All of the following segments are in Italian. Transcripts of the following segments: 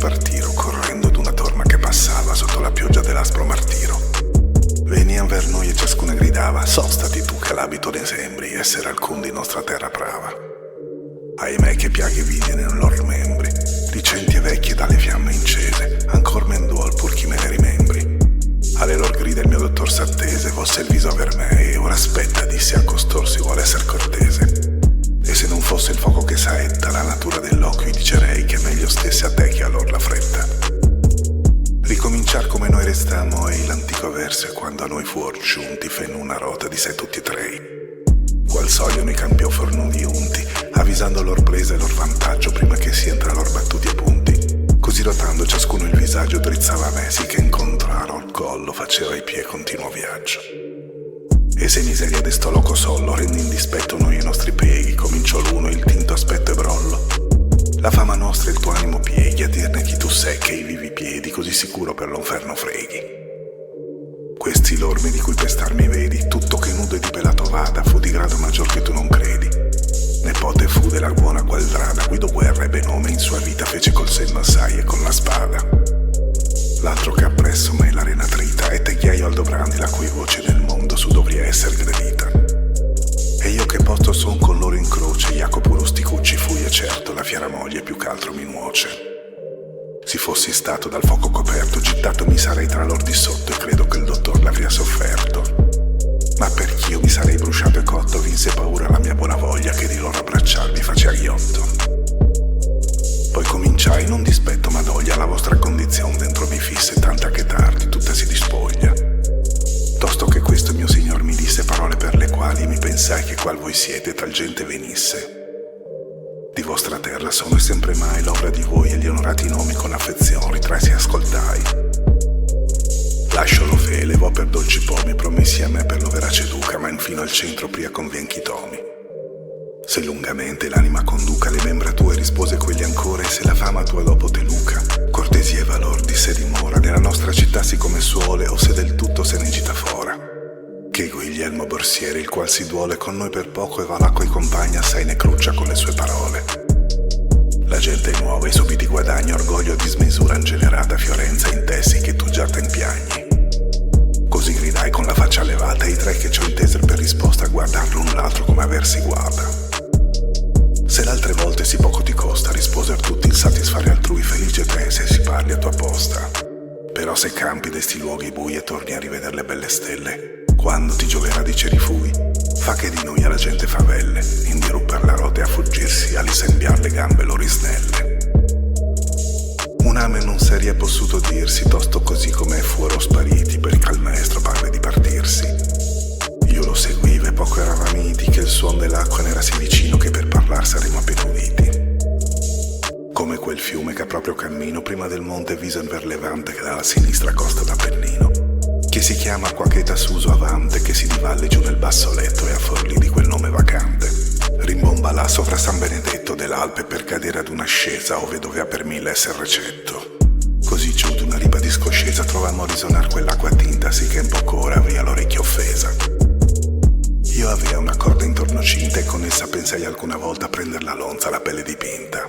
partiro, correndo d'una torma che passava sotto la pioggia dell'aspro martiro. Venian ver noi e ciascuna gridava: sostati tu che l'abito ne sembri essere alcun di nostra terra prava. Ahimè che piaghe vidi nei lor membri, recenti e vecchie dalle fiamme incese, ancor men duol pur chi me ne rimembri. Alle lor grida il mio dottor s'attese, vosse il viso aver me, e ora aspetta, disse a costor, si vuole esser cortese. E se non fosse il fuoco che saetta la natura dell'occhio, dicerei che meglio stesse a te che a lor la fretta. Ricominciar come noi restammo, e l'antico verso, e quando a noi fuor giunti, fenno una rota di sé tutti e tre. Qual soglio noi campiò fornudi unti, avvisando lor presa e lor vantaggio, prima che si entra lor battuti e punti. Così rotando ciascuno il visaggio drizzava a me, sì che incontraro il collo faceva ai piedi continuo viaggio. E se miseria destò loco sollo, rendi in dispetto noi e i nostri pieghi, cominciò l'uno il tinto aspetto e brollo. La fama nostra e il tuo animo pieghi a dirne chi tu sei, che i vivi piedi così sicuro per l'inferno freghi. Questi l'orme di cui pestarmi vedi, tutto che nudo e di pelato vada, fu di grado maggior che tu non credi. Nepote fu della buona Gualdrada, guidò guerra e ben nome in sua vita fece col senno assai e con la spada. L'altro che appresso me l'arena trita, e teghiaio Aldobrandi la cui voce nel mondo su dovria esser gradita. E io che posto son con loro in croce, Jacopo Rusticucci fui e certo la fiera moglie più ch'altro mi nuoce. Se fossi stato dal fuoco coperto, gittato mi sarei tra lor di sotto, e credo che il dottor l'avria sofferto. Ma perch'io mi sarei bruciato e cotto, vinse paura la mia buona voglia, che di loro abbracciarmi facea ghiotto. Poi cominciai, non dispetto ma doglia, la vostra condizione dentro mi fisse, tanta che tardi tutta si dispoglia. Tosto che questo mio signor mi disse parole per le quali mi pensai che qual voi siete tal gente venisse. Di vostra terra sono e sempre mai l'opera di voi, e gli onorati nomi con affezione ritrasi e ascoltai. Lascio lo fe, levò per dolci pomi, promessi a me per lo verace duca, ma infino al centro pria convien chi tomi. Se lungamente l'anima conduca le membra tue, rispose quegli ancora, e se la fama tua dopo te luca, cortesia e valor di sé dimora, nella nostra città sì come suole, o se del tutto se ne gita fora. Che Guglielmo Borsiere, il qual si duole con noi per poco, e va là coi compagni assai ne cruccia con le sue parole. La gente nuova, i subiti guadagni, orgoglio a dismisura ingenerata, Fiorenza in te sì che tu già te impiagni. Così gridai con la faccia levata, e i tre che ci ho inteser per risposta a guardar l'un l'altro come aversi guarda. Se l'altre volte si poco ti costa, risposer tutti il satisfare altrui, felice te se si parli a tua posta. Però se campi d'esti luoghi bui e torni a rivedere le belle stelle, quando ti gioverà di ceri fui, fa che di noi alla gente favelle, in dirupper la rote a fuggirsi, a lisembiar le gambe loro snelle. Un amen non seria possuto dirsi, tosto così come fuoro spariti, perché al maestro parve di partirsi. Io lo seguivo e poco eravamo miti, che il suon dell'acqua n'era sì vicino che per parlar saremo appena uditi. Come quel fiume che a proprio cammino prima del monte visen ver levante che dalla sinistra costa d'Appennino, che si chiama qua cheta suso avante, che si divalle giù nel basso letto e a forlì di quel nome vacante. Rimbomba là sovra San Benedetto dell'Alpe per cadere ad un'ascesa ove dovea per mille esser recetto. Così giù d'una ripa di scoscesa trovammo risonar quell'acqua tinta, sì che in poco ora avria l'orecchio offesa. Io avea una corda intorno cinta, e con essa pensai alcuna volta a prender la lonza alla pelle dipinta.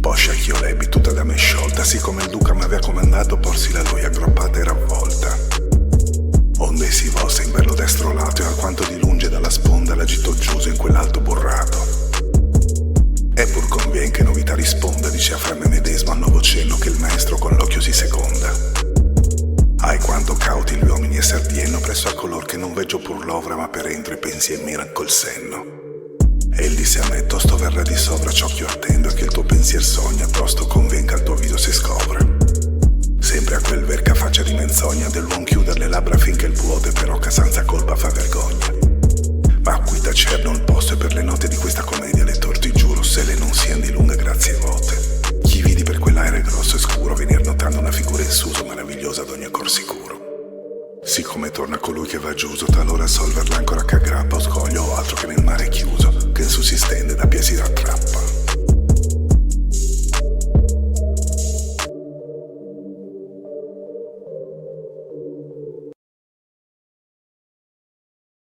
Poscia ch'io l'ebbi tutta da me sciolta, sì come il duca m'avea comandato porsi la lui aggruppata e ravvolta. Onde si volse in bello destro lato, e alquanto di lunge dalla sponda la gittò giuso in quell'alto burrato. E pur convien che novità risponda, dice a fra me medesimo al nuovo cenno, che il maestro con l'occhio si seconda. Ai quanto cauti gli uomini esser dienno, presso a color che non veggio pur l'ovra, ma per entro i pensier miran col senno. E il disse a me, tosto verrà di sovra ciò ch'io attendo, e che il tuo pensier sogna, tosto convien che al tuo viso si scopre. Sempre a quel verca faccia di menzogna, dell'uom chiuder le labbra finché il vuote, però che senza colpa fa vergogna. Ma qui tacer non posso, e per le note di questa commedia lettor ti giuro, se le non sian di lunghe grazie vote. Chi vidi per quell'aere grosso e scuro venir notando una figura in suso meravigliosa ad ogni cor sicuro. Siccome torna colui che va giuso, talora solver l'ancora che aggrappa o scoglio o altro che nel mare chiuso, che in su si stende da piedi si rattrappa.